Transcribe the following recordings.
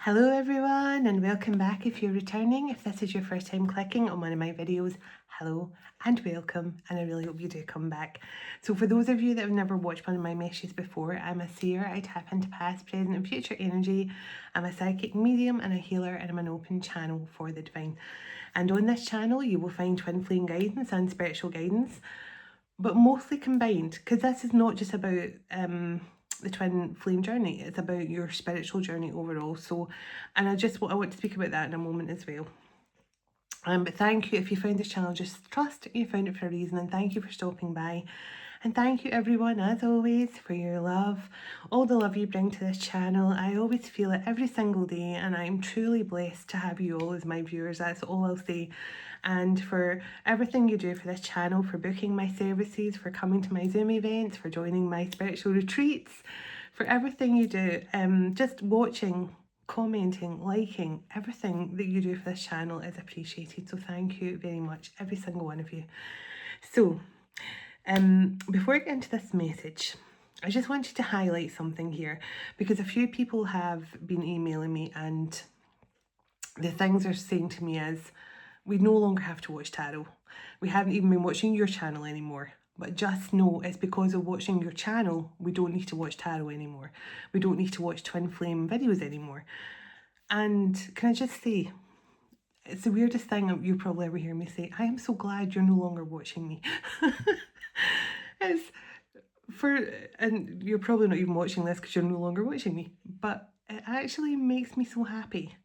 Hello everyone and welcome back if you're returning. If this is your first time clicking on one of my videos, hello and welcome, and I really hope you do come back. So for those of you that have never watched one of my meshes before, I'm a seer. I tap into past, present and future energy. I'm a psychic medium and a healer, and I'm an open channel for the divine. And on this channel you will find twin flame guidance and spiritual guidance, but mostly combined, because this is not just about the twin flame journey, it's about your spiritual journey overall. So, and I want to speak about that in a moment as well. But thank you if you found this channel. Just trust you found it for a reason, and thank you for stopping by. And thank you everyone, as always, for your love, all the love you bring to this channel. I always feel it every single day, and I'm truly blessed to have you all as my viewers. That's all I'll say. And for everything you do for this channel, for booking my services, for coming to my Zoom events, for joining my spiritual retreats, for everything you do, just watching, commenting, liking, everything that you do for this channel is appreciated. So thank you very much, every single one of you. So, before I get into this message, I just wanted to highlight something here, because a few people have been emailing me, and the things they're saying to me is, we no longer have to watch tarot. We haven't even been watching your channel anymore. But just know it's because of watching your channel, we don't need to watch tarot anymore. We don't need to watch twin flame videos anymore. And can I just say, it's the weirdest thing you'll probably ever hear me say. I am so glad you're no longer watching me. It's and you're probably not even watching this because you're no longer watching me, but it actually makes me so happy,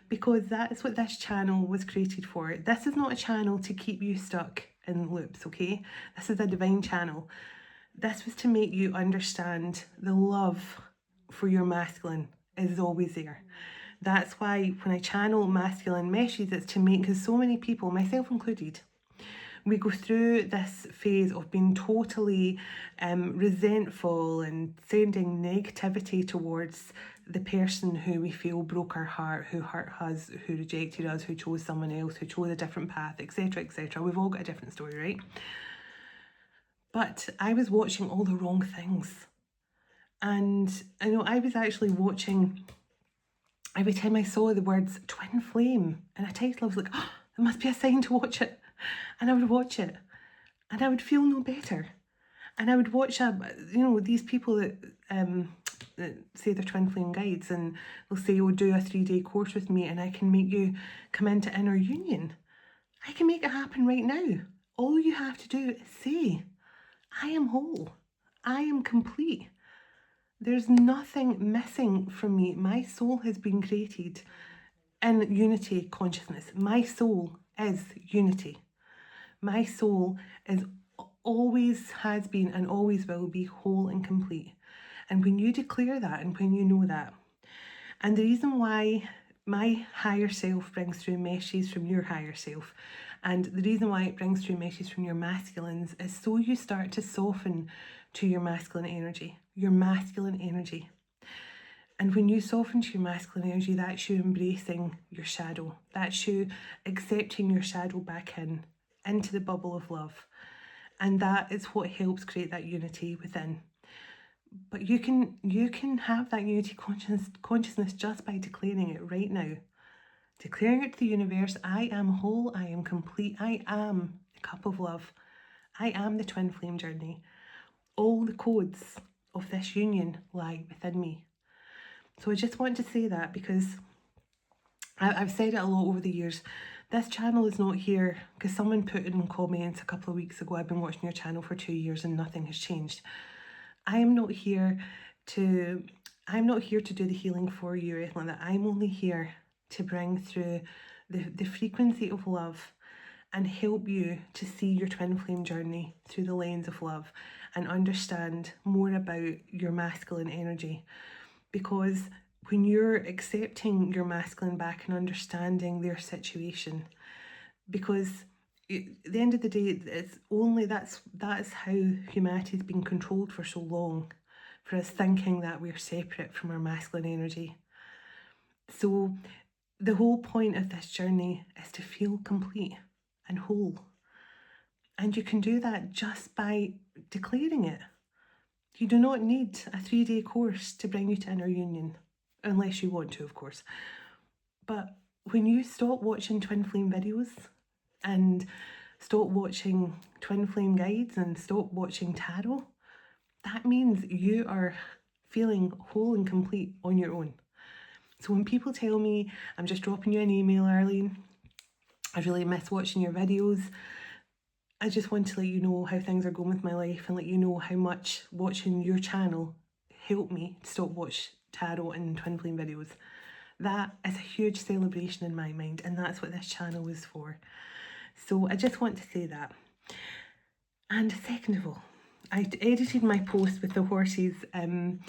because that is what this channel was created for. This is not a channel to keep you stuck in loops, okay? This is a divine channel. This was to make you understand the love for your masculine is always there. That's why when I channel masculine meshes, it's to make, because so many people, myself included, we go through this phase of being totally resentful and sending negativity towards the person who we feel broke our heart, who hurt us, who rejected us, who chose someone else, who chose a different path, etc., etc. We've all got a different story, right? But I was watching all the wrong things. And I know I was actually watching, every time I saw the words twin flame in a title, I was like, oh, there must be a sign to watch it. And I would watch it and I would feel no better. And I would watch, these people that say they're twin flame guides, and they'll say, oh, do a 3-day course with me and I can make you come into inner union. I can make it happen right now. All you have to do is say, I am whole. I am complete. There's nothing missing from me. My soul has been created in unity consciousness. My soul is unity. My soul is always has been and always will be whole and complete. And when you declare that, and when you know that, and the reason why my higher self brings through meshes from your higher self, and the reason why it brings through meshes from your masculines, is so you start to soften to your masculine energy. Your masculine energy. And when you soften to your masculine energy, that's you embracing your shadow. That's you accepting your shadow back into the bubble of love. And that is what helps create that unity within. But you can have that unity consciousness just by declaring it right now. Declaring it to the universe, I am whole, I am complete, I am the cup of love. I am the twin flame journey. All the codes of this union lie within me. So I just want to say that, because I've said it a lot over the years. This channel is not here because someone put in comments a couple of weeks ago, I've been watching your channel for 2 years and nothing has changed. I am not here to do the healing for you or anything like that. I'm only here to bring through the frequency of love and help you to see your twin flame journey through the lens of love and understand more about your masculine energy. Because when you're accepting your masculine back and understanding their situation, because at the end of the day, it's only that's how humanity's been controlled for so long, for us thinking that we're separate from our masculine energy. So the whole point of this journey is to feel complete and whole. And you can do that just by declaring it. You do not need a 3-day course to bring you to inner union. unless you want to, of course. But when you stop watching twin flame videos and stop watching twin flame guides and stop watching tarot, that means you are feeling whole and complete on your own. So when people tell me, I'm just dropping you an email, Arlene, I really miss watching your videos, I just want to let you know how things are going with my life and let you know how much watching your channel helped me to stop watch tarot and twin flame videos. That is a huge celebration in my mind, and that's what this channel was for. So I just want to say that. And second of all, I edited my post with the horses. I'm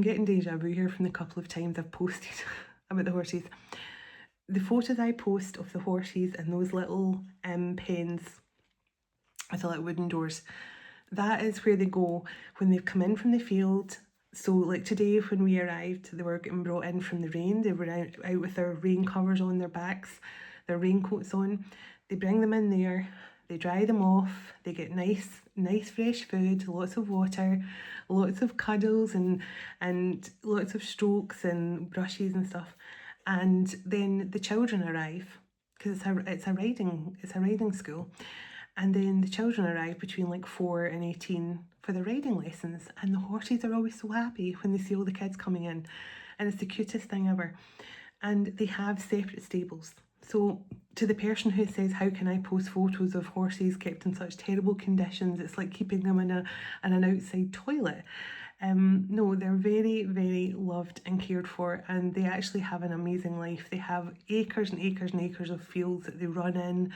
getting deja vu here from the couple of times I've posted about the horses. The photos I post of the horses and those little pens with the little wooden doors, that is where they go when they've come in from the field. So like today when we arrived, they were getting brought in from the rain. They were out with their rain covers on their backs, their raincoats on. They bring them in there, they dry them off, they get nice fresh food, lots of water, lots of cuddles and lots of strokes and brushes and stuff. And then the children arrive, because it's a riding school. And then the children arrive between like 4 and 18 for the riding lessons. And the horses are always so happy when they see all the kids coming in. And it's the cutest thing ever. And they have separate stables. So to the person who says, how can I post photos of horses kept in such terrible conditions? It's like keeping them in an outside toilet. No, they're very, very loved and cared for, and they actually have an amazing life. They have acres and acres and acres of fields that they run in.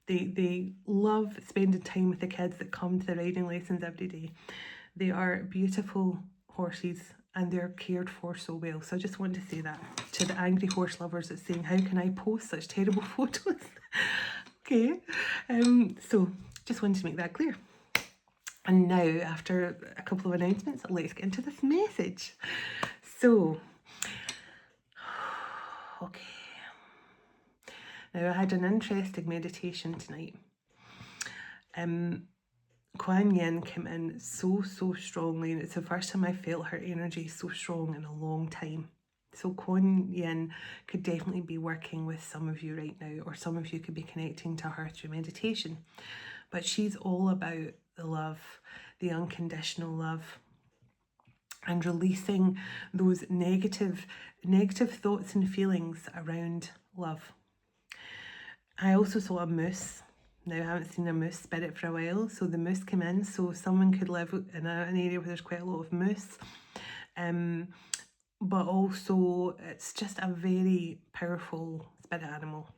They love spending time with the kids that come to the riding lessons every day. They are beautiful horses and they're cared for so well. So I just want to say that to the angry horse lovers that's saying, how can I post such terrible photos? Okay, so just wanted to make that clear. And now, after a couple of announcements, let's get into this message. So, okay. Now, I had an interesting meditation tonight. Kuan Yin came in so strongly, and it's the first time I felt her energy so strong in a long time. So Kuan Yin could definitely be working with some of you right now, or some of you could be connecting to her through meditation. But she's all about the love, the unconditional love, and releasing those negative thoughts and feelings around love. I also saw a moose. Now, I haven't seen a moose spirit for a while, so the moose came in, so someone could live in an area where there's quite a lot of moose. But also, it's just a very powerful spirit animal.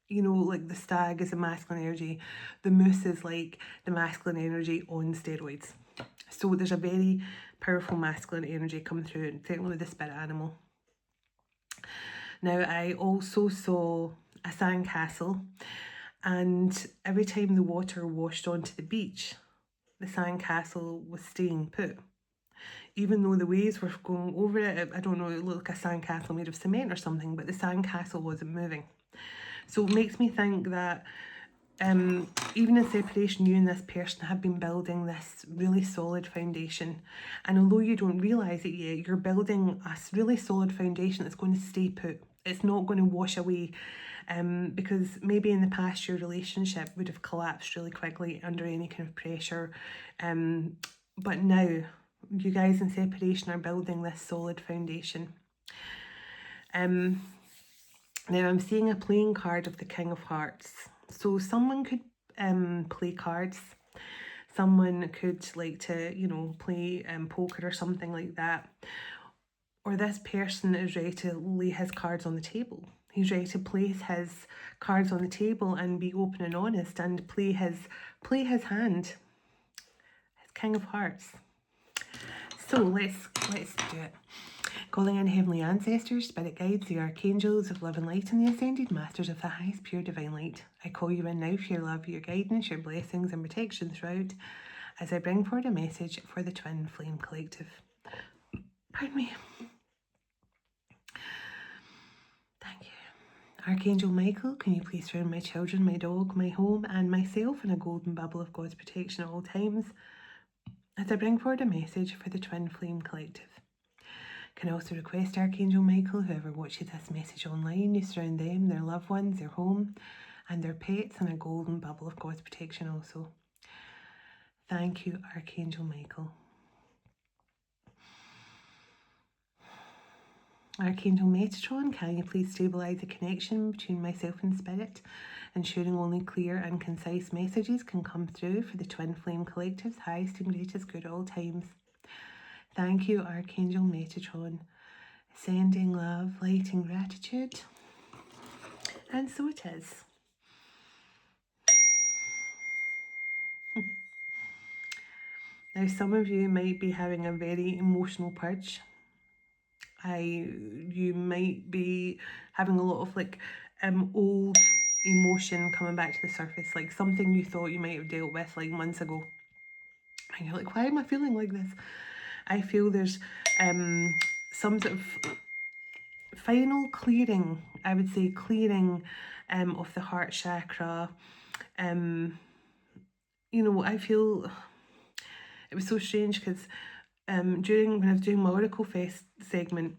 You know, like the stag is a masculine energy, the moose is like the masculine energy on steroids. So there's a very powerful masculine energy coming through, certainly with the spirit animal. Now, I also saw a sandcastle, and every time the water washed onto the beach, the sandcastle was staying put. Even though the waves were going over it, I don't know, it looked like a sandcastle made of cement or something, but the sandcastle wasn't moving. So it makes me think that even in separation, you and this person have been building this really solid foundation. And although you don't realise it yet, you're building a really solid foundation that's going to stay put. It's not going to wash away. Because maybe in the past your relationship would have collapsed really quickly under any kind of pressure. But now you guys in separation are building this solid foundation. Now I'm seeing a playing card of the King of Hearts. So someone could play cards. Someone could like to, you know, play poker or something like that. Or this person is ready to lay his cards on the table. He's ready to place his cards on the table and be open and honest and play his hand. His King of Hearts. So let's do it. Calling in heavenly ancestors, spirit guides, the archangels of love and light, and the ascended masters of the highest pure divine light. I call you in now for your love, your guidance, your blessings and protection throughout, as I bring forward a message for the Twin Flame Collective. Pardon me. Thank you. Archangel Michael, can you please surround my children, my dog, my home, and myself in a golden bubble of God's protection at all times, as I bring forward a message for the Twin Flame Collective. Can also request Archangel Michael, whoever watches this message online, you surround them, their loved ones, their home, and their pets in a golden bubble of God's protection also. Thank you, Archangel Michael. Archangel Metatron, can you please stabilise the connection between myself and Spirit, ensuring only clear and concise messages can come through for the Twin Flame Collective's highest and greatest good at all times. Thank you, Archangel Metatron. Sending love, light and gratitude. And so it is. Now, some of you might be having a very emotional purge. You might be having a lot of old emotion coming back to the surface, like something you thought you might have dealt with like months ago. And you're like, why am I feeling like this? I feel there's some sort of final clearing, I would say clearing of the heart chakra. You know, I feel it was so strange because when I was doing my Oracle Fest segment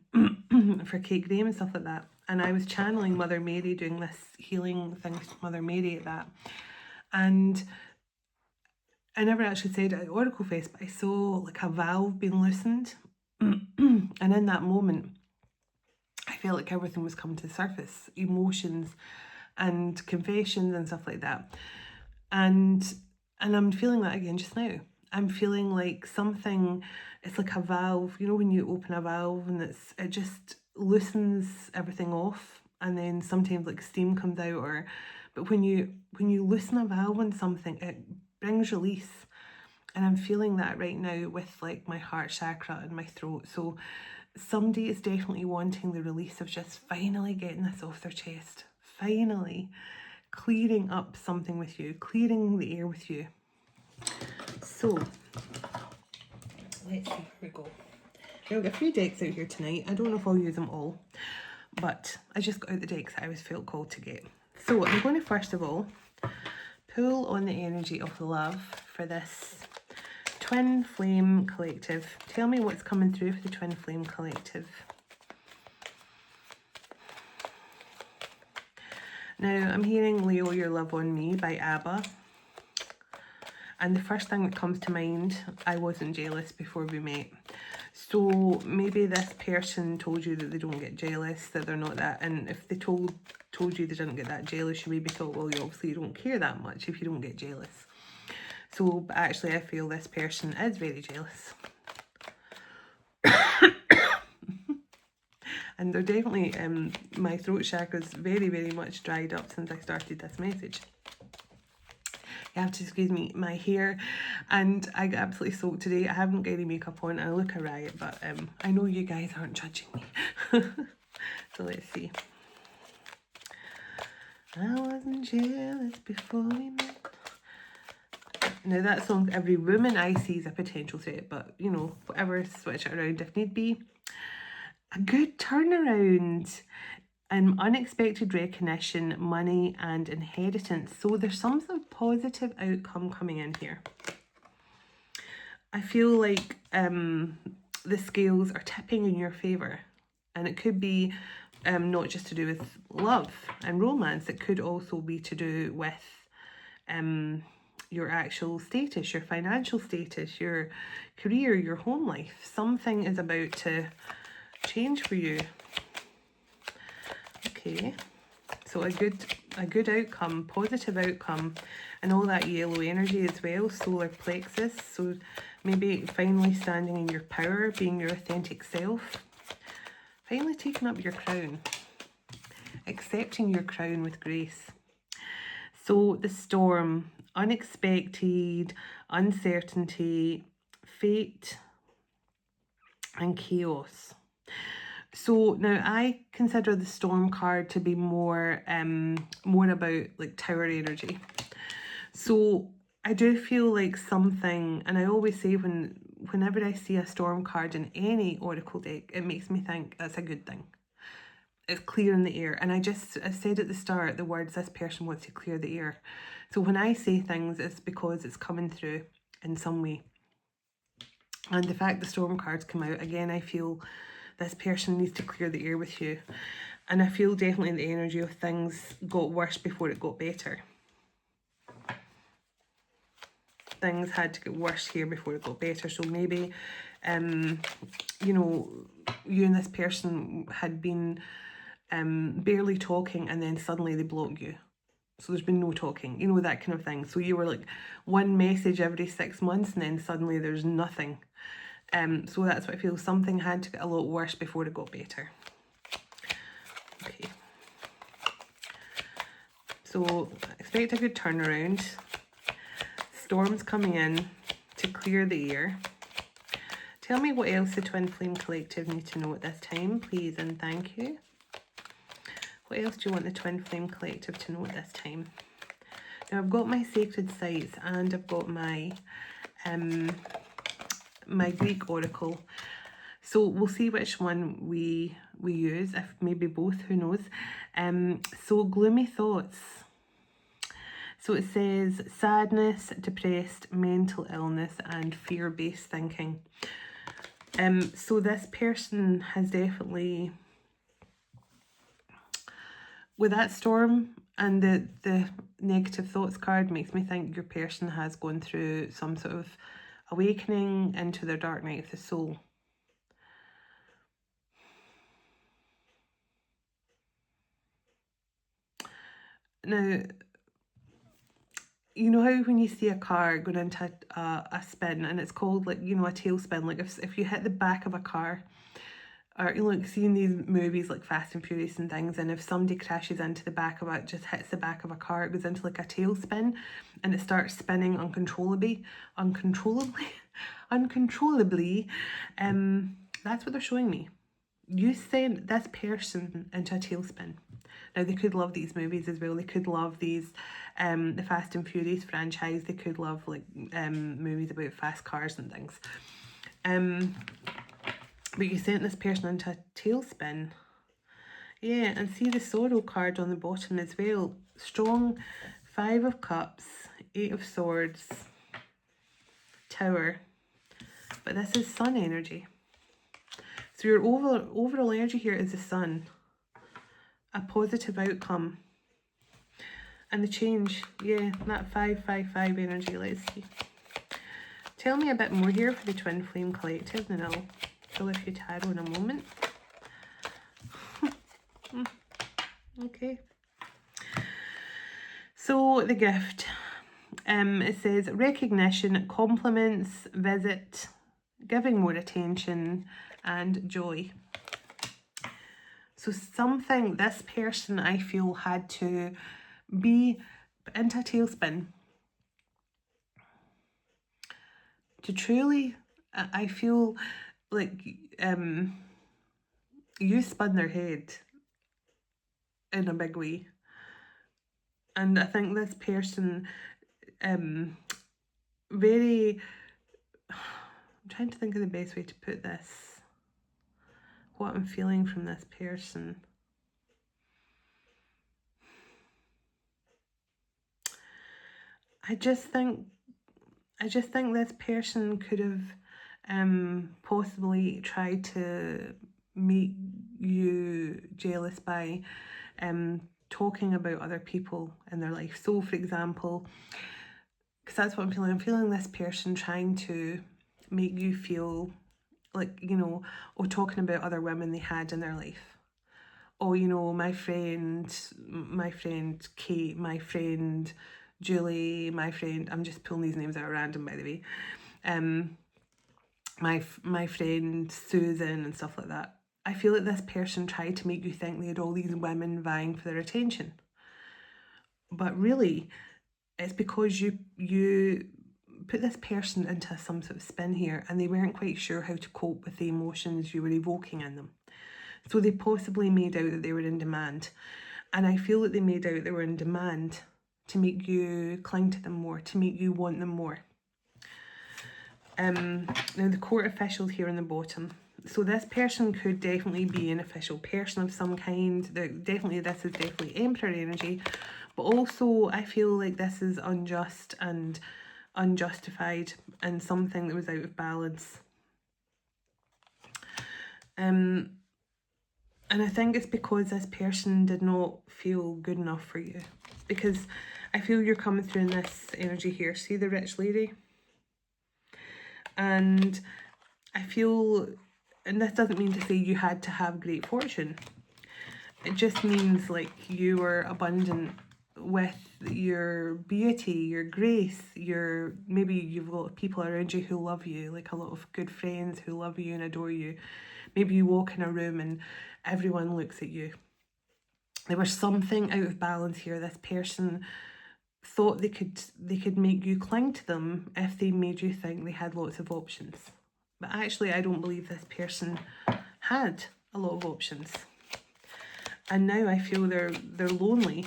for Kate Graham and stuff like that, and I was channeling Mother Mary, doing this healing thing with Mother Mary at that, and I never actually said it at Oracle Fest, but I saw like a valve being loosened, and in that moment I felt like everything was coming to the surface, emotions and confessions and stuff like that, and I'm feeling that again just now. I'm feeling like something, it's like a valve, you know, when you open a valve and it just loosens everything off, and then sometimes like steam comes out, but when you loosen a valve on something, it brings release. And I'm feeling that right now with like my heart chakra and my throat. So somebody is definitely wanting the release of just finally getting this off their chest, finally clearing up something with you, clearing the air with you. So, let's see where we go. I've got a few decks out here tonight. I don't know if I'll use them all, but I just got out the decks that I felt called to get. So, I'm going to first of all pull on the energy of love for this Twin Flame Collective. Tell me what's coming through for the Twin Flame Collective. Now, I'm hearing Leo, Your Love on Me by ABBA. And the first thing that comes to mind, I wasn't jealous before we met. So maybe this person told you that they don't get jealous, that they're not that. And if they told you they didn't get that jealous, you maybe thought, well, you obviously don't care that much if you don't get jealous. So, but actually I feel this person is very jealous. And they're definitely, my throat chakra's very, very much dried up since I started this message. You have to excuse me, my hair, and I got absolutely soaked today. I haven't got any makeup on, I look a riot, but I know you guys aren't judging me. So let's see. I wasn't jealous before we met. Now that song, every woman I see is a potential threat, but you know, whatever, switch it around if need be. A good turnaround. Unexpected recognition, money and inheritance. So there's some sort of positive outcome coming in here. I feel like the scales are tipping in your favour, and it could be not just to do with love and romance, it could also be to do with your actual status, your financial status, your career, your home life. Something is about to change for you. Okay, so a good outcome, positive outcome, and all that yellow energy as well, solar plexus. So maybe finally standing in your power, being your authentic self, finally taking up your crown, accepting your crown with grace. So the storm, unexpected, uncertainty, fate, and chaos. So now I consider the storm card to be more about like tower energy. So I do feel like something, and I always say whenever I see a storm card in any oracle deck, it makes me think that's a good thing. It's clearing the air. And I said at the start, the words, this person wants to clear the air. So when I say things, it's because it's coming through in some way. And the fact the storm cards come out, again, I feel This person needs to clear the air with you. And I feel definitely the energy of things got worse before it got better. Things had to get worse here before it got better. So maybe, you know, you and this person had been barely talking, and then suddenly they block you. So there's been no talking, you know, that kind of thing. So you were like one message every 6 months, and then suddenly there's nothing. So that's what I feel. Something had to get a lot worse before it got better. Okay. So expect a good turnaround. Storms coming in to clear the air. Tell me what else the Twin Flame Collective need to know at this time, please, and thank you. What else do you want the Twin Flame Collective to know at this time? Now I've got my sacred sites and I've got my my Greek oracle. So we'll see which one we use, if maybe both, who knows. So gloomy thoughts. So it says sadness, depressed, mental illness, and fear-based thinking. So this person has definitely, with that storm and the negative thoughts card, makes me think your person has gone through some sort of awakening into their dark night of the soul. Now, you know how when you see a car going into a spin, and it's called, like, you know, a tailspin, like if you hit the back of a car, or you know, like seeing these movies like Fast and Furious and things, and if somebody crashes into the back of it, just hits the back of a car, it goes into like a tailspin and it starts spinning uncontrollably. That's what they're showing me. You sent this person into a tailspin. Now, they could love these movies as well. They could love these, the Fast and Furious franchise. They could love, like, movies about fast cars and things. But you sent this person into a tailspin. Yeah, and see the sorrow card on the bottom as well. Strong, 5 of Cups, 8 of Swords, Tower. But this is sun energy. So your overall energy here is the sun. A positive outcome. And the change, yeah, that 555 energy, let's see. Tell me a bit more here for the Twin Flame Collective, and I'll pull a few tarot in a moment. Okay. So the gift, it says recognition, compliments, visit, giving more attention, and joy. So something this person, I feel, had to be into a tailspin to truly, I feel like you spun their head in a big way. And I think this person, I'm trying to think of the best way to put this, what I'm feeling from this person. I just think this person could have possibly tried to make you jealous by talking about other people in their life. So, for example, because that's what I'm feeling. I'm feeling this person trying to make you feel like, you know, or talking about other women they had in their life. Oh, you know, my friend Kate, my friend Julie, my friend, I'm just pulling these names out random, by the way. My friend Susan and stuff like that. I feel like this person tried to make you think they had all these women vying for their attention. But really, it's because you put this person into some sort of spin here, and they weren't quite sure how to cope with the emotions you were evoking in them. So they possibly made out that they were in demand. And I feel that they made out they were in demand to make you cling to them more, to make you want them more. Now the court officials here on the bottom. So this person could definitely be an official person of some kind. This is definitely Emperor energy. But also I feel like this is unjust and unjustified and something that was out of balance. And I think it's because this person did not feel good enough for you. Because I feel you're coming through in this energy here. See the rich lady? And I feel, and this doesn't mean to say you had to have great fortune. It just means like you were abundant with your beauty, your grace, maybe you've got a lot of people around you who love you, like a lot of good friends who love you and adore you. Maybe you walk in a room and everyone looks at you. There was something out of balance here. This person thought they could make you cling to them if they made you think they had lots of options. But actually, I don't believe this person had a lot of options. And now I feel they're lonely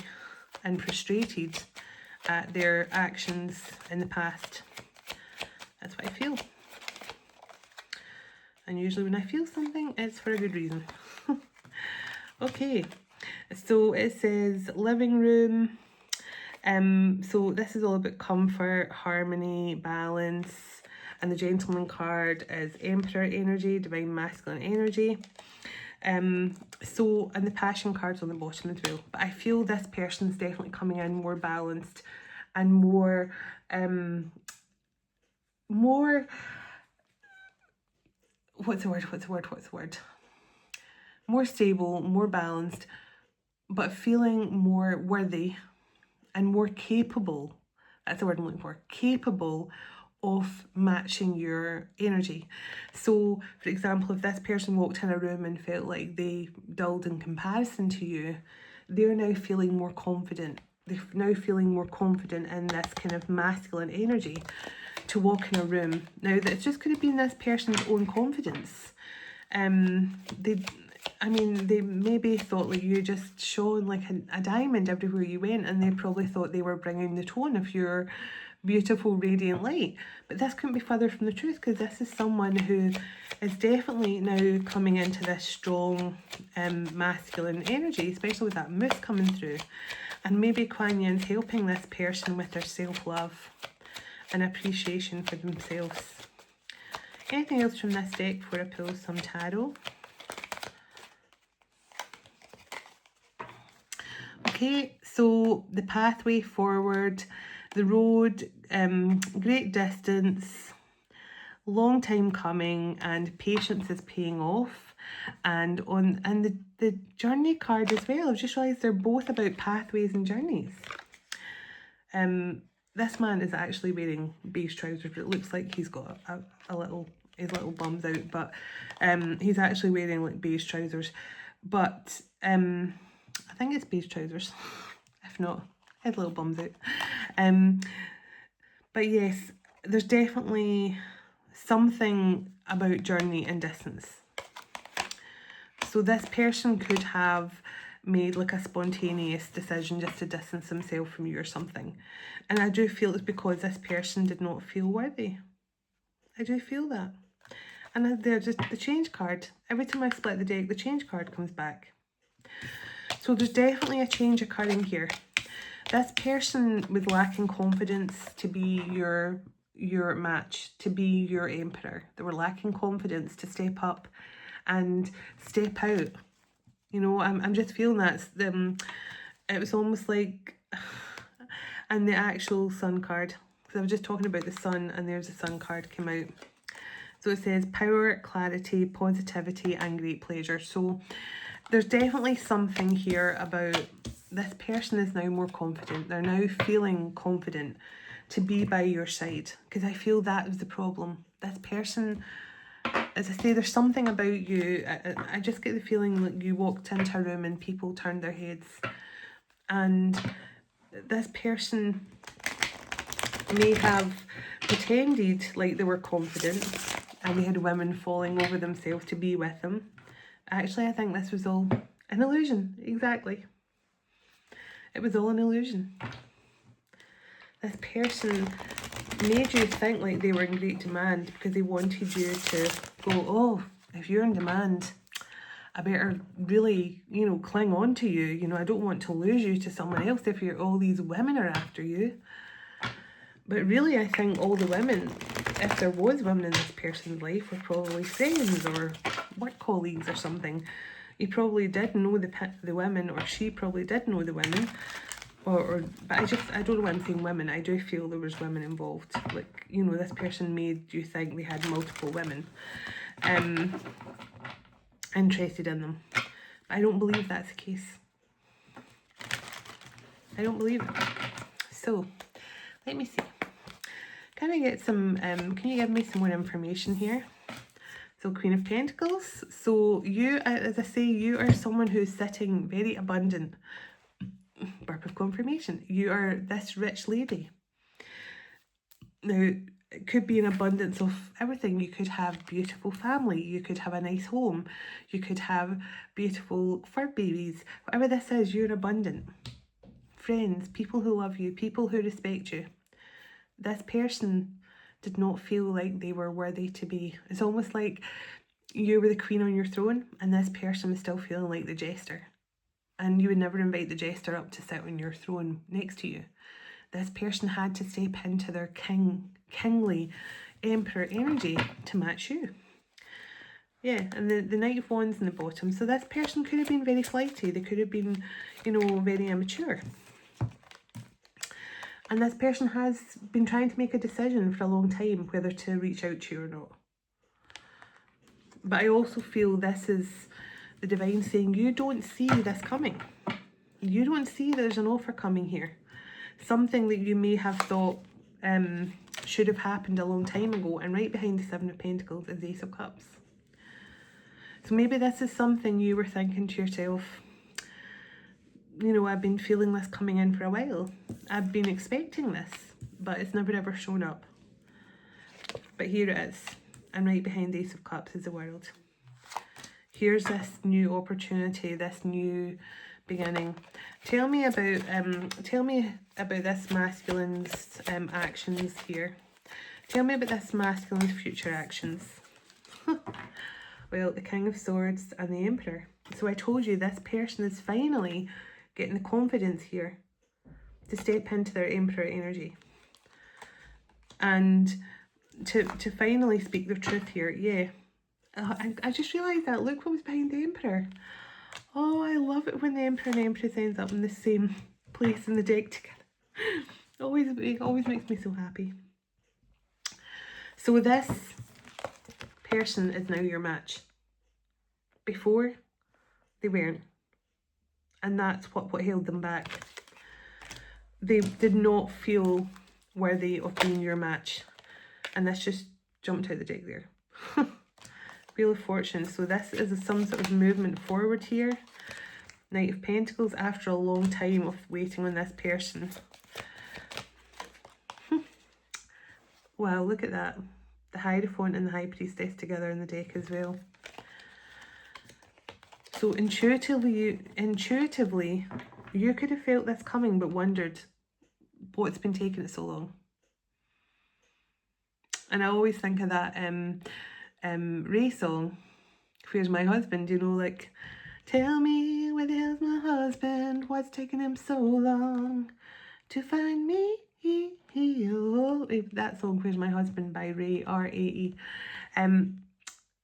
and frustrated at their actions in the past. That's what I feel. And usually when I feel something, it's for a good reason. Okay, so it says living room. So this is all about comfort, harmony, balance. And the gentleman card is Emperor energy, divine masculine energy. And the passion card's on the bottom as well. But I feel this person's definitely coming in more balanced and more what's the word? More stable, more balanced, but feeling more worthy and more capable. That's the word I'm looking for. Capable of matching your energy. So, for example, if this person walked in a room and felt like they dulled in comparison to you, they're now feeling more confident. They're now feeling more confident in this kind of masculine energy to walk in a room. Now, that's just going to be in this person's own confidence. They maybe thought like you just shone like a diamond everywhere you went, and they probably thought they were bringing the tone of your beautiful radiant light. But this couldn't be further from the truth, because this is someone who is definitely now coming into this strong masculine energy, especially with that moose coming through. And maybe Kuan Yin's helping this person with their self-love and appreciation for themselves. Anything else from this deck before I pull some tarot? Okay, so the pathway forward, the road, great distance, long time coming, and patience is paying off. And the journey card as well. I've just realised they're both about pathways and journeys. This man is actually wearing beige trousers, but it looks like he's got his little bum's out, but he's actually wearing like beige trousers. But I think it's beige trousers. If not, his little bum's out. But yes, there's definitely something about journey and distance. So this person could have made like a spontaneous decision just to distance himself from you or something. And I do feel it's because this person did not feel worthy. I do feel that. And they're just the change card. Every time I split the deck, the change card comes back. So there's definitely a change occurring here. This person was lacking confidence to be your match, to be your emperor. They were lacking confidence to step up and step out. You know, I'm just feeling that. It was almost like, and the actual sun card, because I was just talking about the sun, and there's a sun card came out. So it says power, clarity, positivity, and great pleasure. So there's definitely something here about this person is now more confident. They're now feeling confident to be by your side, because I feel that was the problem. This person, as I say, there's something about you. I just get the feeling like you walked into a room and people turned their heads, and this person may have pretended like they were confident and they had women falling over themselves to be with them. Actually, I think this was all an illusion. Exactly. It was all an illusion. This person made you think like they were in great demand because they wanted you to go, oh, if you're in demand, I better really, cling on to you. I don't want to lose you to someone else if all these women are after you. But really, I think all the women, if there was women in this person's life, were probably friends or work colleagues or something. He probably did know the women, or she probably did know the women. But I don't know why I'm saying women. I do feel there was women involved. Like, you know, this person made you think they had multiple women interested in them. But I don't believe that's the case. I don't believe it. So, let me see. Can I get some, can you give me some more information here? So, Queen of Pentacles. So, you, as I say, you are someone who's sitting very abundant. Burp of confirmation. You are this rich lady. Now, it could be an abundance of everything. You could have beautiful family. You could have a nice home. You could have beautiful fur babies. Whatever this is, you're abundant. Friends, people who love you, people who respect you. This person did not feel like they were worthy to be. It's almost like you were the queen on your throne and this person was still feeling like the jester. And you would never invite the jester up to sit on your throne next to you. This person had to step into their kingly emperor energy to match you. Yeah, and the Knight of Wands in the bottom. So this person could have been very flighty. They could have been, you know, very immature. And this person has been trying to make a decision for a long time whether to reach out to you or not. But I also feel this is the divine saying, you don't see this coming. You don't see there's an offer coming here. Something that you may have thought should have happened a long time ago. And right behind the Seven of Pentacles is the Ace of Cups. So maybe this is something you were thinking to yourself, you know, I've been feeling this coming in for a while. I've been expecting this, but it's never ever shown up. But here it is. And right behind the Ace of Cups is the World. Here's this new opportunity, this new beginning. Tell me about this masculine's actions here. Tell me about this masculine's future actions. Well, the King of Swords and the Emperor. So I told you this person is finally getting the confidence here to step into their Emperor energy. And to finally speak their truth here. Yeah. I just realised that. Look what was behind the Emperor. Oh, I love it when the Emperor and Empress ends up in the same place in the deck together. It always makes me so happy. So this person is now your match. Before, they weren't. And that's what held them back. They did not feel worthy of being your match. And this just jumped out the deck there. Wheel of Fortune. So this is some sort of movement forward here. Knight of Pentacles after a long time of waiting on this person. Wow, look at that. The Hierophant and the High Priestess together in the deck as well. So intuitively, you could have felt this coming but wondered what's been taking it so long. And I always think of that Ray song, Where's My Husband? You know, like, tell me where the hell's my husband? What's taking him so long to find me? Oh, that song, Where's My Husband by Ray, R-A-E.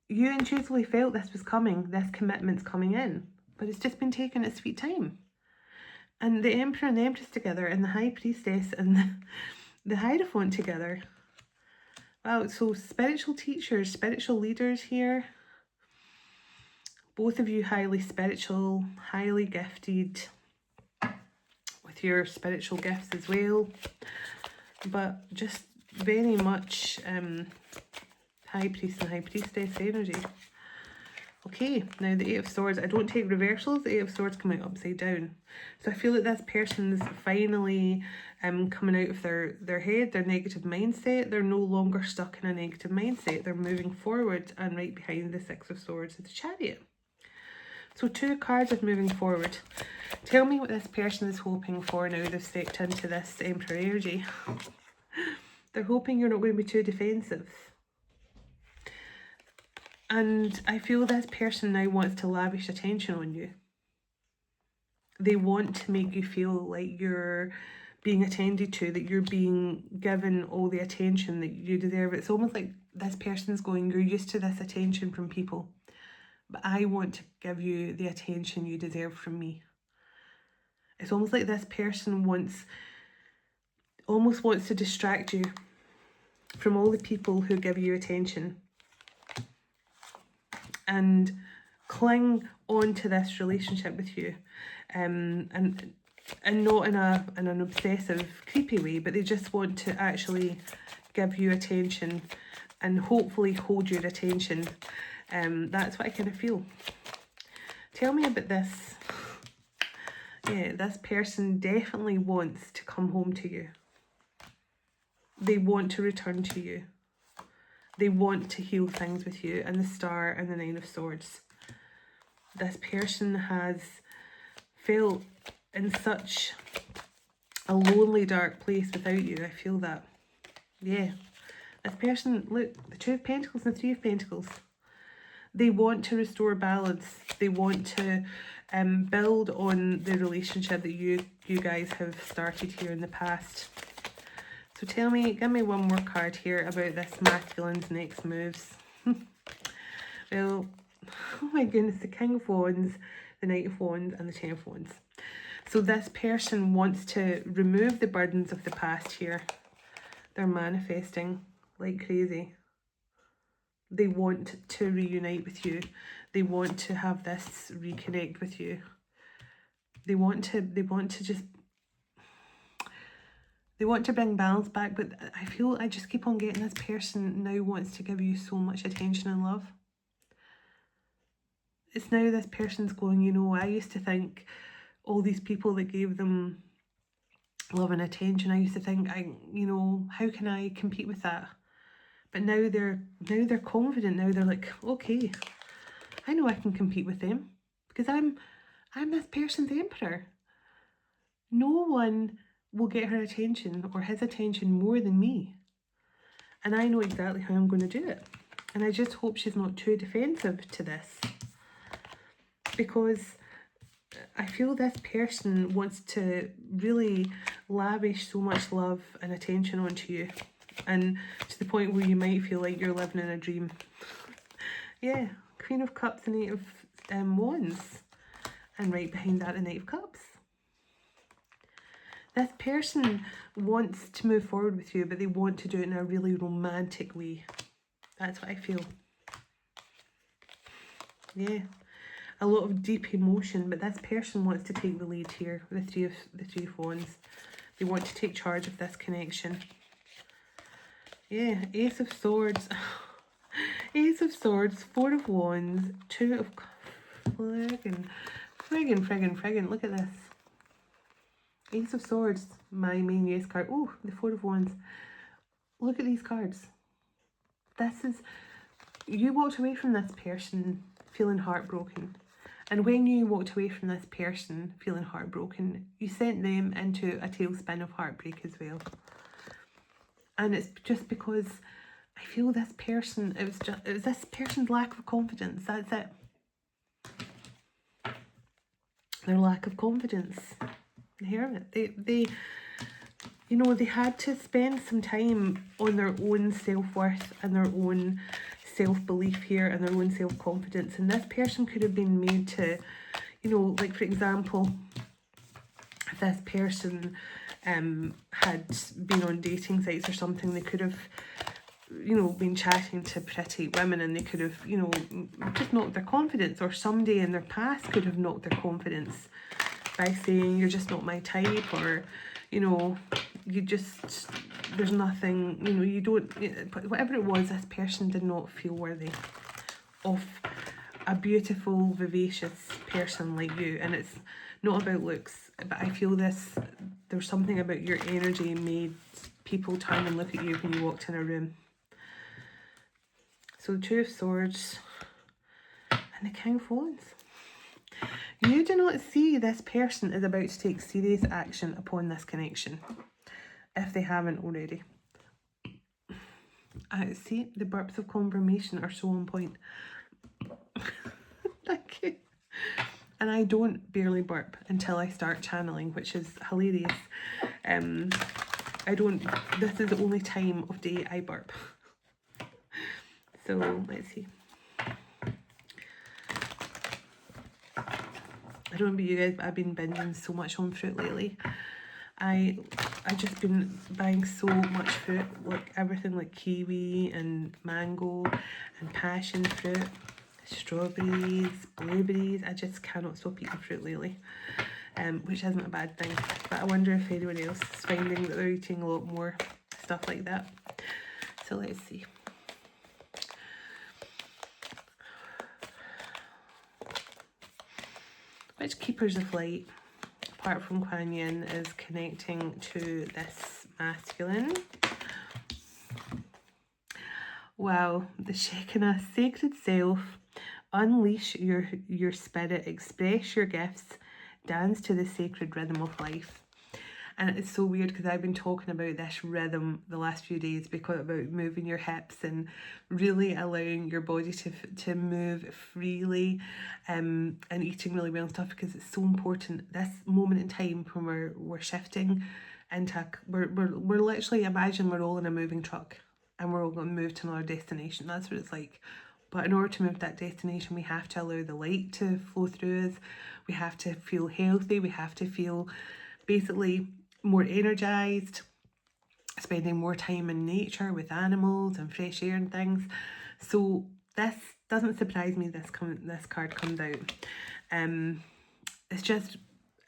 You intuitively felt this was coming, this commitment's coming in, but it's just been taking its sweet time. And the Emperor and the Empress together, and the High Priestess and the Hierophant together. Wow, so spiritual teachers, spiritual leaders here. Both of you highly spiritual, highly gifted with your spiritual gifts as well. But just very much High Priest and High Priestess energy. Okay, now the Eight of Swords. I don't take reversals. The Eight of Swords come out upside down. So I feel that this person's finally coming out of their head, their negative mindset. They're no longer stuck in a negative mindset. They're moving forward, and right behind the Six of Swords is the Chariot. So 2 cards of moving forward. Tell me what this person is hoping for now they've stepped into this Emperor energy. They're hoping you're not going to be too defensive. And I feel this person now wants to lavish attention on you. They want to make you feel like you're being attended to, that you're being given all the attention that you deserve. It's almost like this person's going, you're used to this attention from people, but I want to give you the attention you deserve from me. It's almost like this person almost wants to distract you from all the people who give you attention and cling on to this relationship with you, and not in an obsessive, creepy way, but they just want to actually give you attention and hopefully hold your attention. That's what I kind of feel. Tell me about this. Yeah, this person definitely wants to come home to you. They want to return to you. They want to heal things with you. And the Star and the Nine of Swords. This person has felt in such a lonely, dark place without you. I feel that. Yeah. This person, look, the Two of Pentacles and the Three of Pentacles. They want to restore balance. They want to build on the relationship that you guys have started here in the past. So tell me, give me one more card here about this masculine's next moves. Well, oh my goodness, the King of Wands, the Knight of Wands, and the Ten of Wands. So this person wants to remove the burdens of the past here. They're manifesting like crazy. They want to reunite with you. They want to have this reconnect with you. They want to bring balance back, but I just keep on getting this person now wants to give you so much attention and love. It's now this person's going, you know, I used to think all these people that gave them love and attention, I used to think, you know, how can I compete with that? But now they're confident. Now they're like, okay, I know I can compete with them because I'm this person's emperor. No one will get her attention or his attention more than me. And I know exactly how I'm going to do it. And I just hope she's not too defensive to this, because I feel this person wants to really lavish so much love and attention onto you, and to the point where you might feel like you're living in a dream. Yeah, Queen of Cups and Eight of Wands, and right behind that the Knight of Cups. This person wants to move forward with you, but they want to do it in a really romantic way. That's what I feel. Yeah, a lot of deep emotion, but this person wants to take the lead here. The Three of Wands. They want to take charge of this connection. Yeah, Ace of Swords. Ace of Swords, Four of Wands, Two of friggin'. Look at this. Ace of Swords, my main yes card. Oh, the Four of Wands. Look at these cards. This is, you walked away from this person feeling heartbroken. And when you walked away from this person feeling heartbroken, you sent them into a tailspin of heartbreak as well. And it's just because I feel this person, it was this person's lack of confidence. That's it. Their lack of confidence. The Hermit. They you know, they had to spend some time on their own self-worth and their own self-belief here and their own self-confidence. And this person could have been made to, you know, like for example, if this person had been on dating sites or something, they could have, you know, been chatting to pretty women, and they could have, you know, just knocked their confidence, or somebody in their past could have knocked their confidence by saying, you're just not my type, or, you know, you just, there's nothing, you know, you don't, whatever it was, this person did not feel worthy of a beautiful, vivacious person like you. And it's not about looks, but I feel there's something about your energy made people turn and look at you when you walked in a room. So the Two of Swords and the King of Wands. You do not see this person is about to take serious action upon this connection, if they haven't already. See, the burps of confirmation are so on point. Thank you. And I don't barely burp until I start channeling, which is hilarious. This is the only time of day I burp. So let's see. I don't know about you guys, but I've been binging so much on fruit lately. I just been buying so much fruit, like everything like kiwi and mango and passion fruit, strawberries, blueberries. I just cannot stop eating fruit lately, which isn't a bad thing. But I wonder if anyone else is finding that they're eating a lot more stuff like that. So let's see. Which keepers of light, apart from Kuan Yin, is connecting to this masculine? Wow, the Shekinah, sacred self, unleash your spirit, express your gifts, dance to the sacred rhythm of life. And it's so weird because I've been talking about this rhythm the last few days, because about moving your hips and really allowing your body to move freely, and eating really well and stuff, because it's so important. This moment in time when we're shifting into, we're literally, imagine we're all in a moving truck and we're all going to move to another destination. That's what it's like. But in order to move to that destination, we have to allow the light to flow through us. We have to feel healthy. We have to feel basically more energized, spending more time in nature with animals and fresh air and things. So this doesn't surprise me, this card comes out. It's just,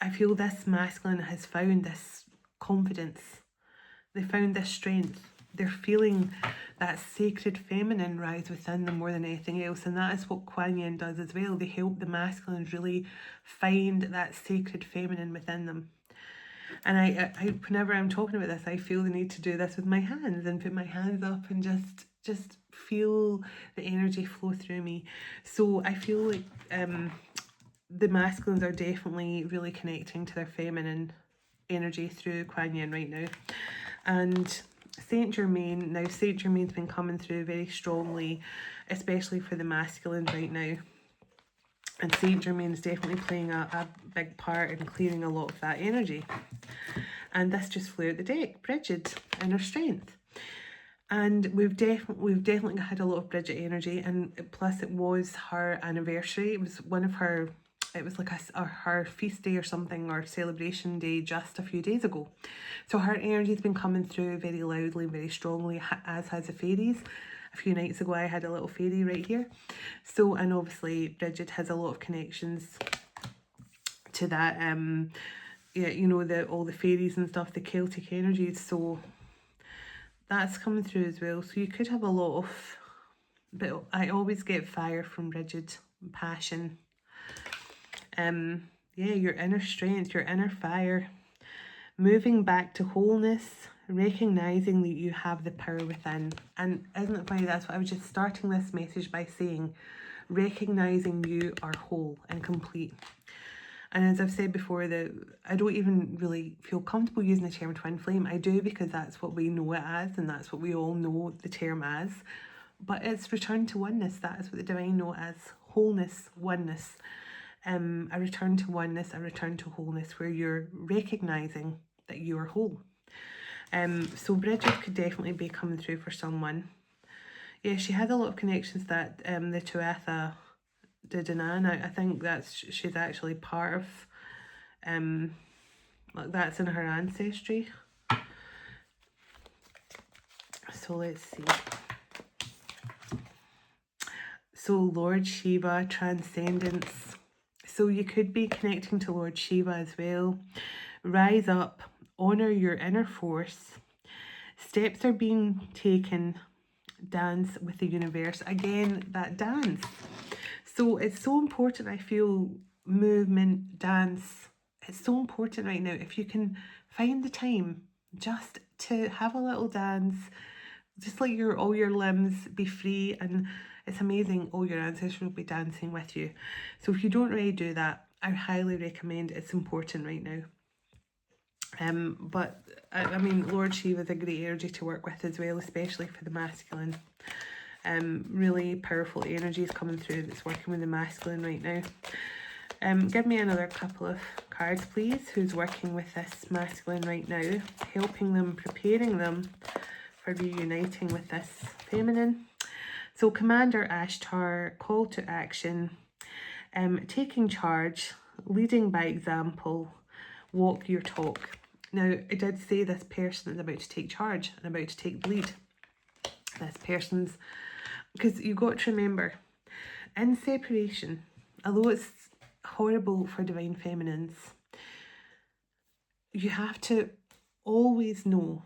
I feel this masculine has found this confidence. They found this strength. They're feeling that sacred feminine rise within them more than anything else. And that is what Kuan Yin does as well. They help the masculines really find that sacred feminine within them. And I whenever I'm talking about this, I feel the need to do this with my hands and put my hands up and just feel the energy flow through me. So I feel like the masculines are definitely really connecting to their feminine energy through Kuan Yin right now. And Saint Germain, now Saint Germain's been coming through very strongly, especially for the masculines right now. And Saint Germain's definitely playing a big part in clearing a lot of that energy. And this just flew out the deck, Bridget, inner strength. And we've definitely had a lot of Bridget energy, and plus it was her anniversary. It was one of her, it was like her feast day or something, or celebration day just a few days ago. So her energy's been coming through very loudly, very strongly, as has the fairies. A few nights ago I had a little fairy right here. So, and obviously Bridget has a lot of connections to that, yeah, you know, all the fairies and stuff, the Celtic energies. So that's coming through as well. So you could have a lot of, but I always get fire from Bridget, passion. Yeah, your inner strength, your inner fire, moving back to wholeness, recognizing that you have the power within. And isn't it funny, that's what I was just starting this message by saying, recognizing you are whole and complete. And as I've said before, that I don't even really feel comfortable using the term twin flame. I do, because that's what we know it as, and that's what we all know the term as. But it's return to oneness. That is what the divine know as wholeness, oneness. A return to oneness, a return to wholeness, where you're recognizing that you are whole. So Bridget could definitely be coming through for someone. Yeah, she had a lot of connections that the Tuatha De Danann. I think she's actually part of, like that's in her ancestry. So let's see. So Lord Shiva, transcendence. So you could be connecting to Lord Shiva as well. Rise up, honor your inner force. Steps are being taken. Dance with the universe. Again, that dance. So it's so important, I feel, movement, dance. It's so important right now. If you can find the time just to have a little dance, just let all your limbs be free, and it's amazing, all your ancestors will be dancing with you. So if you don't already do that, I highly recommend. It's important right now. But I mean, Lord Shiva is a great energy to work with as well, especially for the masculine. Really powerful energies coming through that's working with the masculine right now. Give me another couple of cards, please. Who's working with this masculine right now? Helping them, preparing them for reuniting with this feminine. So Commander Ashtar, call to action, taking charge, leading by example, walk your talk. Now, I did say this person is about to take charge and about to take the lead. This person's, because you've got to remember, in separation, although it's horrible for divine feminines, you have to always know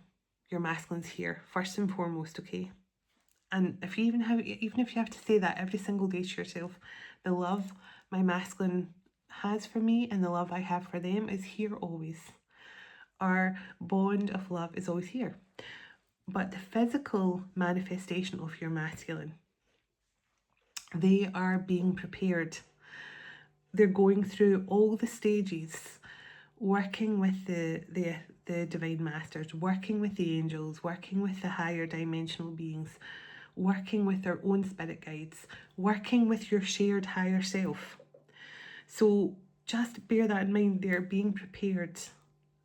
your masculine's here, first and foremost, okay? And if you even if you have to say that every single day to yourself, the love my masculine has for me and the love I have for them is here always. Our bond of love is always here. But the physical manifestation of your masculine, they are being prepared. They're going through all the stages, working with the divine masters, working with the angels, working with the higher dimensional beings, working with their own spirit guides, working with your shared higher self. So just bear that in mind. They're being prepared.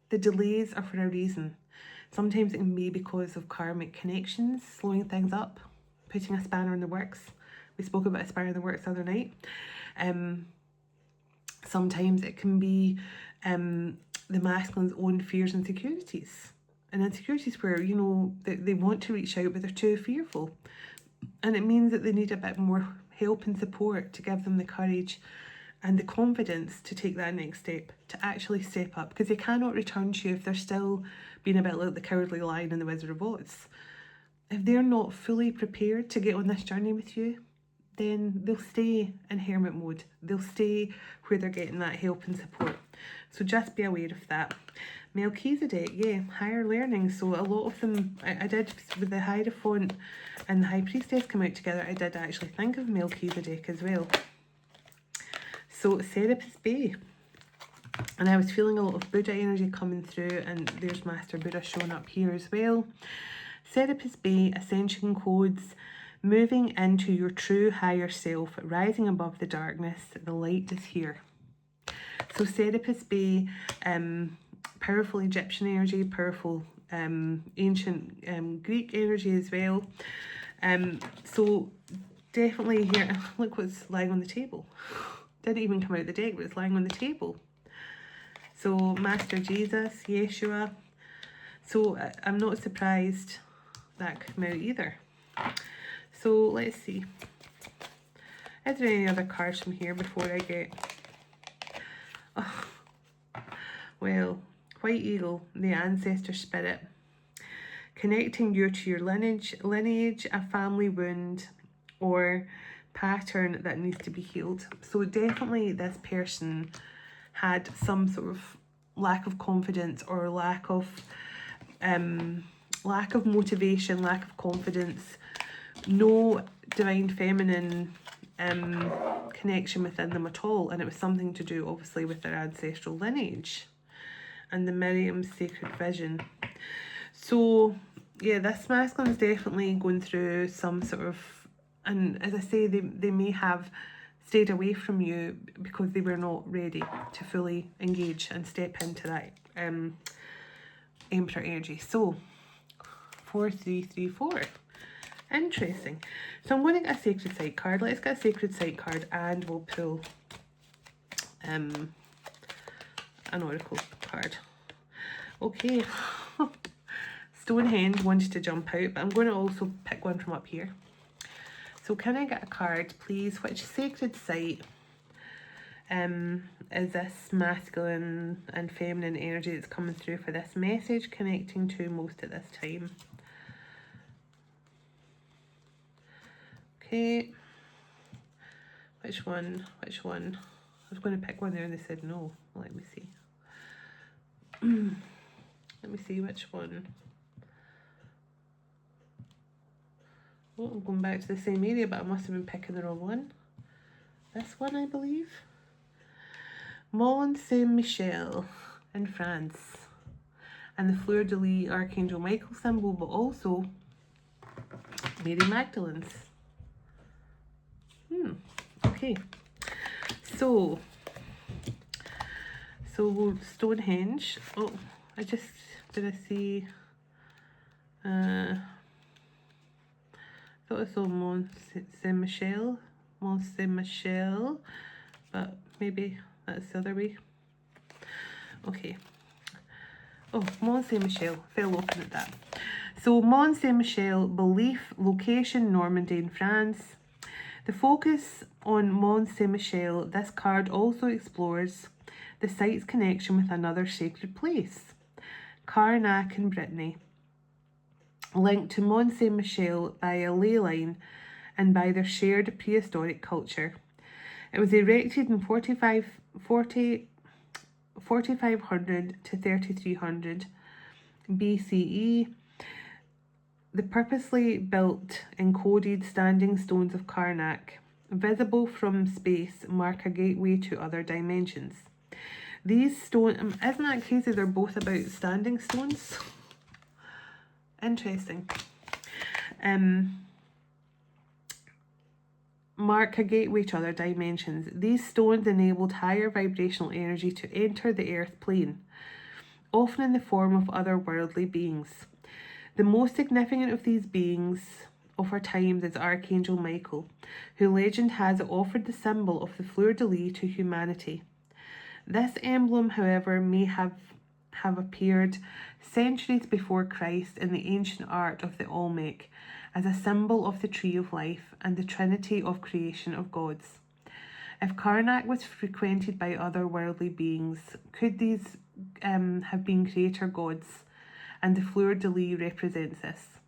The delays are for a reason. Sometimes it can be because of karmic connections, slowing things up, putting a spanner in the works. We spoke about a spanner in the works the other night. Sometimes it can be the masculine's own fears and insecurities. And insecurities where, you know, they want to reach out, but they're too fearful. And it means that they need a bit more help and support to give them the courage and the confidence to take that next step, to actually step up. Because they cannot return to you if they're still being a bit like the Cowardly Lion and the Wizard of Oz. If they're not fully prepared to get on this journey with you, then they'll stay in hermit mode. They'll stay where they're getting that help and support. So just be aware of that. Melchizedek, yeah, higher learning. So a lot of them, I did, with the Hierophant and the High Priestess come out together, I did actually think of Melchizedek as well. So Serapis Bay. And I was feeling a lot of Buddha energy coming through, and there's Master Buddha showing up here as well. Serapis Bay, Ascension codes, moving into your true higher self, rising above the darkness, the light is here. So Serapis Bay, powerful Egyptian energy, powerful ancient Greek energy as well. So definitely here, look what's lying on the table. Didn't even come out the deck, but it's lying on the table. So Master Jesus, Yeshua. So I'm not surprised that came out either. So let's see. Is there any other cards from here before I get... Oh. Well, White Eagle, the ancestor spirit. Connecting you to your lineage, a family wound, or pattern that needs to be healed. So definitely this person had some sort of lack of confidence or lack of motivation, lack of confidence, no divine feminine connection within them at all, and it was something to do obviously with their ancestral lineage and the Miriam's sacred vision. So yeah, this masculine is definitely going through some sort of, and as I say, they may have stayed away from you because they were not ready to fully engage and step into that Emperor energy. So 4334. Interesting. So I'm going to get a sacred site card. Let's get a sacred site card and we'll pull an oracle card. Okay. Stonehenge wanted to jump out, but I'm going to also pick one from up here. So can I get a card, please? Which sacred site is this masculine and feminine energy that's coming through for this message connecting to most at this time? Okay. Which one? Which one? I was going to pick one there and they said no. Let me see. Let me see which one. Oh, I'm going back to the same area, but I must have been picking the wrong one. This one, I believe. Mont Saint-Michel in France. And the Fleur de Lis Archangel Michael symbol, but also Mary Magdalene's. Okay. So, So Stonehenge. Oh, did I see? Thought I saw Mont Saint Michel, but maybe that's the other way. Okay. Oh, Mont Saint Michel. Fell open at that. So Mont Saint Michel, belief, location, Normandy in France. The focus on Mont Saint Michel, this card also explores the site's connection with another sacred place, Carnac in Brittany, linked to Mont Saint Michel by a ley line and by their shared prehistoric culture. It was erected in 4500 to 3300 BCE. The purposely built encoded standing stones of Karnak, visible from space, mark a gateway to other dimensions. These stones, isn't that crazy? They're both about standing stones. Interesting. Mark a gateway to other dimensions. These stones enabled higher vibrational energy to enter the earth plane, often in the form of otherworldly beings. The most significant of these beings of our times is Archangel Michael, who legend has offered the symbol of the fleur-de-lis to humanity. This emblem, however, may have appeared centuries before Christ in the ancient art of the Olmec as a symbol of the tree of life and the trinity of creation of gods. If Karnak was frequented by otherworldly beings, could these have been creator gods? And the fleur-de-lis represents this.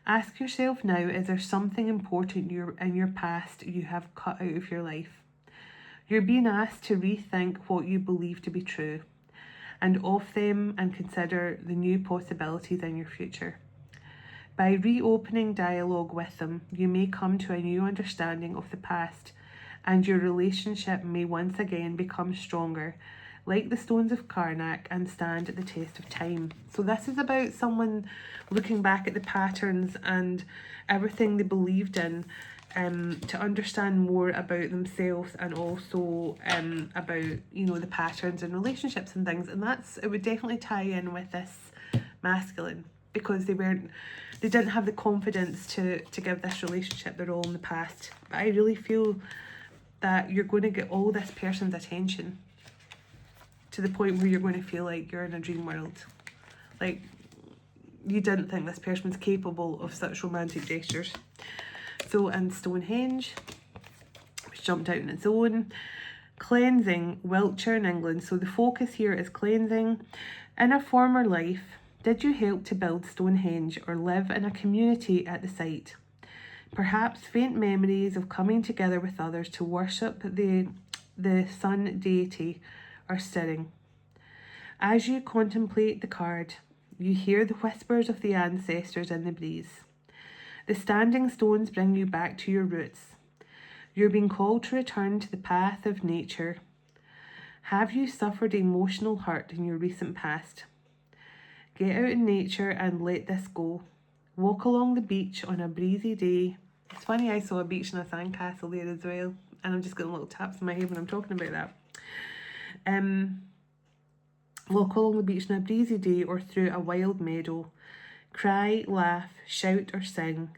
Ask yourself now, is there something important in your past you have cut out of your life? You're being asked to rethink what you believe to be true and of them and consider the new possibilities in your future. By reopening dialogue with them, you may come to a new understanding of the past and your relationship may once again become stronger, like the stones of Karnak, and stand at the test of time. So this is about someone looking back at the patterns and everything they believed in to understand more about themselves and also about, you know, the patterns and relationships and things. And it would definitely tie in with this masculine, because they didn't have the confidence to give this relationship their all in the past. But I really feel that you're going to get all this person's attention to the point where you're going to feel like you're in a dream world. Like, you didn't think this person was capable of such romantic gestures. So, and Stonehenge, which jumped out on its own. Cleansing, Wiltshire in England. So the focus here is cleansing. In a former life, did you help to build Stonehenge or live in a community at the site? Perhaps faint memories of coming together with others to worship the sun deity are stirring. As you contemplate the card, you hear the whispers of the ancestors in the breeze. The standing stones bring you back to your roots. You're being called to return to the path of nature. Have you suffered emotional hurt in your recent past? Get out in nature and let this go. Walk along the beach on a breezy day. It's funny, I saw a beach and a sandcastle there as well, and I'm just getting little taps in my head when I'm talking about that. Walk along the beach on a breezy day or through a wild meadow. Cry, laugh, shout or sing.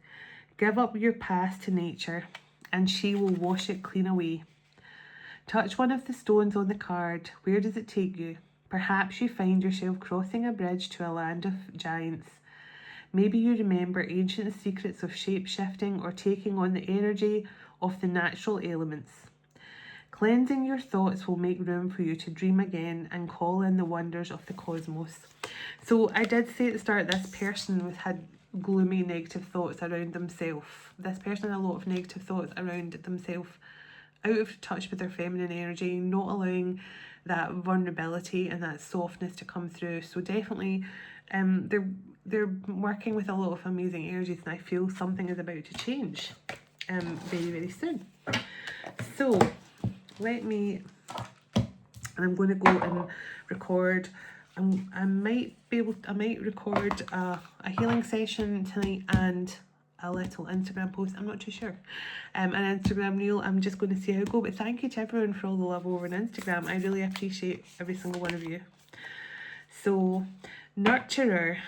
Give up your past to nature and she will wash it clean away. Touch one of the stones on the card. Where does it take you? Perhaps you find yourself crossing a bridge to a land of giants. Maybe you remember ancient secrets of shape-shifting or taking on the energy of the natural elements. Cleansing your thoughts will make room for you to dream again and call in the wonders of the cosmos. So I did say at the start, this person had gloomy negative thoughts around themselves. This person had a lot of negative thoughts around themselves, out of touch with their feminine energy, not allowing that vulnerability and that softness to come through. So definitely they're working with a lot of amazing energies, and I feel something is about to change very, very soon. So I'm going to go and record. I might record a healing session tonight and a little Instagram post. I'm not too sure. An Instagram reel. I'm just going to see how it goes. But thank you to everyone for all the love over on Instagram. I really appreciate every single one of you. So, Nurturer.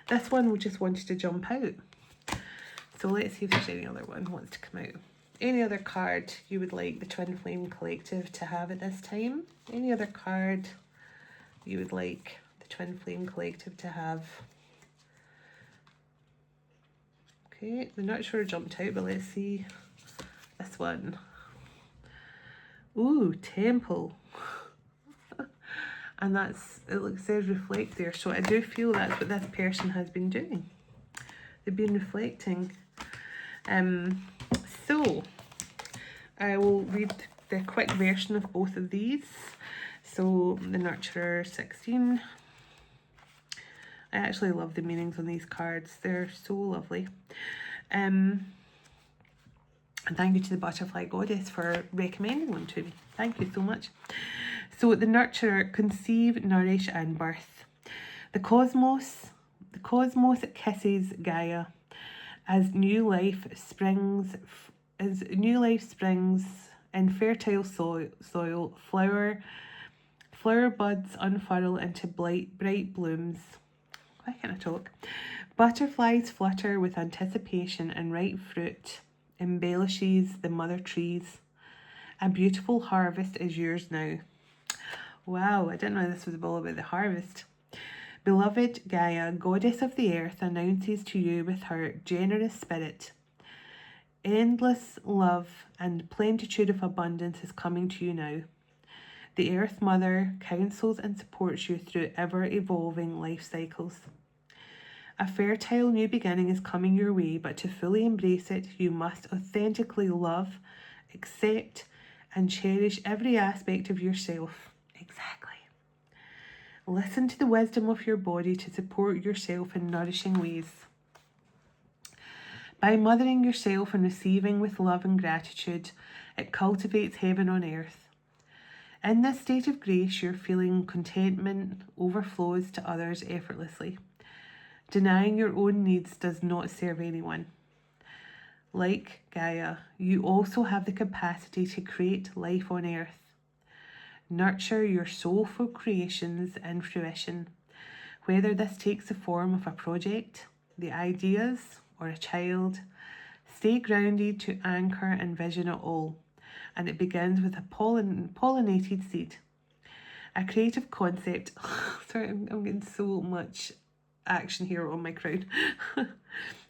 This one just wanted to jump out. So let's see if there's any other one wants to come out. Any other card you would like the Twin Flame Collective to have at this time? Any other card you would like the Twin Flame Collective to have? Okay, the Nurturer jumped out, but let's see this one. Ooh, Temple. And that's, it says reflect there. So I do feel that's what this person has been doing. They've been reflecting. So I will read the quick version of both of these. So the Nurturer 16. I actually love the meanings on these cards. They're so lovely. And thank you to the Butterfly Goddess for recommending them to me. Thank you so much. So the Nurturer, conceive, nourish and birth. The cosmos kisses Gaia as new life springs in fertile soil. Flower buds unfurl into bright blooms. Why can't I talk? Butterflies flutter with anticipation, and ripe fruit embellishes the mother trees. A beautiful harvest is yours now. Wow, I didn't know this was all about the harvest. Beloved Gaia, goddess of the earth, announces to you with her generous spirit, endless love and plenitude of abundance is coming to you now. The Earth Mother counsels and supports you through ever-evolving life cycles. A fertile new beginning is coming your way, but to fully embrace it, you must authentically love, accept, and cherish every aspect of yourself. Exactly. Listen to the wisdom of your body to support yourself in nourishing ways. By mothering yourself and receiving with love and gratitude, it cultivates heaven on earth. In this state of grace, your feeling contentment overflows to others effortlessly. Denying your own needs does not serve anyone. Like Gaia, you also have the capacity to create life on earth. Nurture your soulful creations in fruition, whether this takes the form of a project, the ideas, or a child. Stay grounded to anchor and vision it all, and it begins with a pollinated seed. A creative concept. Sorry, I'm getting so much action here on my crown.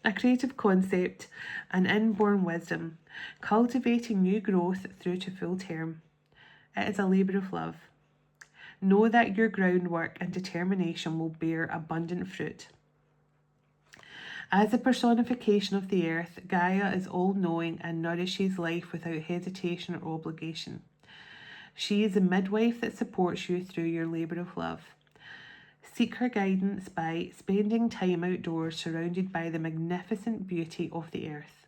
A creative concept, an inborn wisdom, cultivating new growth through to full term. It is a labour of love. Know that your groundwork and determination will bear abundant fruit. As the personification of the earth, Gaia is all-knowing and nourishes life without hesitation or obligation. She is a midwife that supports you through your labour of love. Seek her guidance by spending time outdoors surrounded by the magnificent beauty of the earth.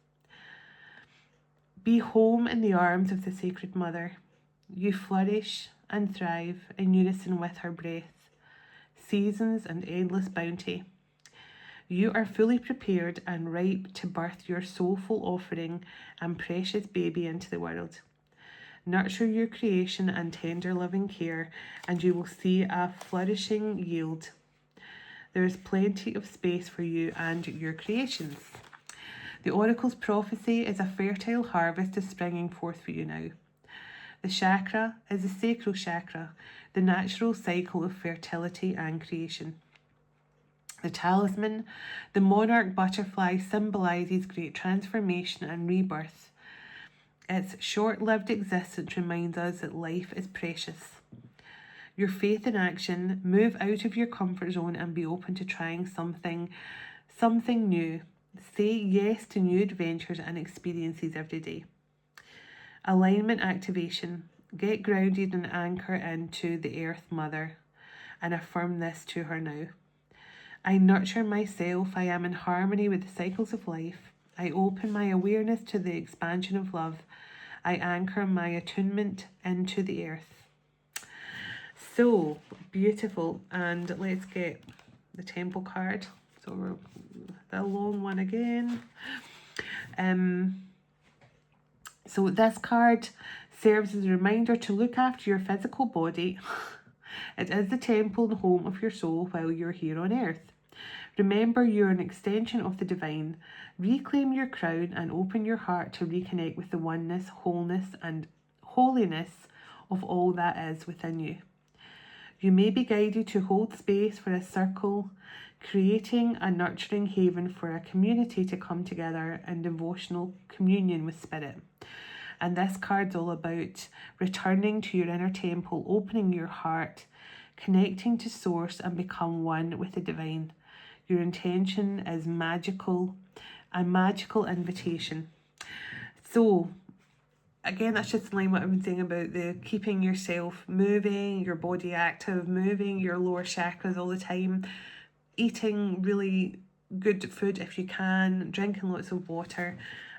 Be home in the arms of the Sacred Mother. You flourish and thrive in unison with her breath, seasons and endless bounty. You are fully prepared and ripe to birth your soulful offering and precious baby into the world. Nurture your creation and tender loving care, and you will see a flourishing yield. There is plenty of space for you and your creations. The Oracle's prophecy is a fertile harvest is springing forth for you now. The chakra is the sacral chakra, the natural cycle of fertility and creation. The talisman, the monarch butterfly, symbolises great transformation and rebirth. Its short-lived existence reminds us that life is precious. Your faith in action, move out of your comfort zone and be open to trying something new. Say yes to new adventures and experiences every day. Alignment activation. Get grounded and anchor into the Earth Mother and affirm this to her now. I nurture myself. I am in harmony with the cycles of life. I open my awareness to the expansion of love. I anchor my attunement into the earth. So beautiful. And let's get the Temple card. So we're the long one again. So this card serves as a reminder to look after your physical body. It is the temple and home of your soul while you're here on earth. Remember, you're an extension of the divine. Reclaim your crown and open your heart to reconnect with the oneness, wholeness, and holiness of all that is within you. You may be guided to hold space for a circle, creating a nurturing haven for a community to come together in devotional communion with spirit. And this card's all about returning to your inner temple, opening your heart, connecting to source and become one with the divine. Your intention is magical, a magical invitation. So, again, that's just in line what I've been saying about the keeping yourself moving, your body active, moving your lower chakras all the time, eating really good food if you can, drinking lots of water,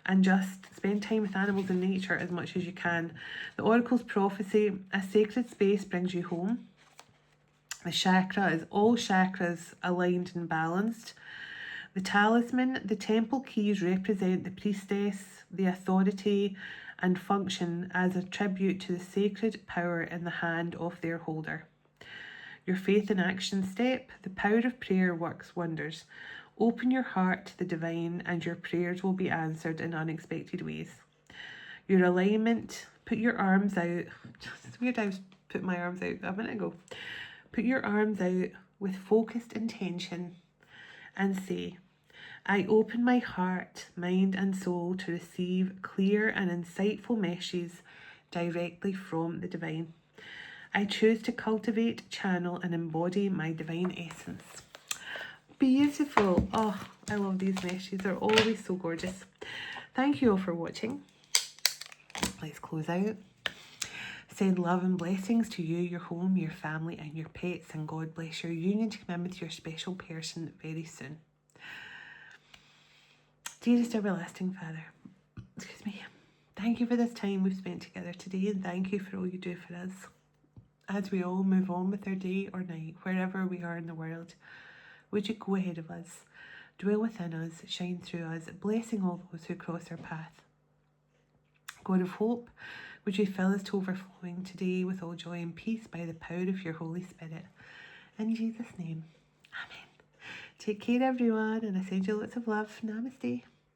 and just spend time with animals and nature as much as you can. The Oracle's prophecy, a sacred space brings you home. The chakra is all chakras aligned and balanced. The talisman, the temple keys represent the priestess, the authority, and function as a tribute to the sacred power in the hand of their holder. Your faith in action step, the power of prayer works wonders. Open your heart to the divine and your prayers will be answered in unexpected ways. Your alignment, put your arms out. It's weird I was put my arms out a minute ago. Put your arms out with focused intention and say, I open my heart, mind and soul to receive clear and insightful messages directly from the divine. I choose to cultivate, channel and embody my divine essence. Beautiful. Oh, I love these messages. They're always so gorgeous. Thank you all for watching. Let's close out. Send love and blessings to you, your home, your family and your pets, and God bless your union to come in with your special person very soon. Dearest everlasting Father, excuse me, thank you for this time we've spent together today, and thank you for all you do for us. As we all move on with our day or night, wherever we are in the world, would you go ahead of us, dwell within us, shine through us, blessing all those who cross our path. God of hope, would you fill us to overflowing today with all joy and peace by the power of your Holy Spirit. In Jesus' name, amen. Take care everyone, and I send you lots of love. Namaste.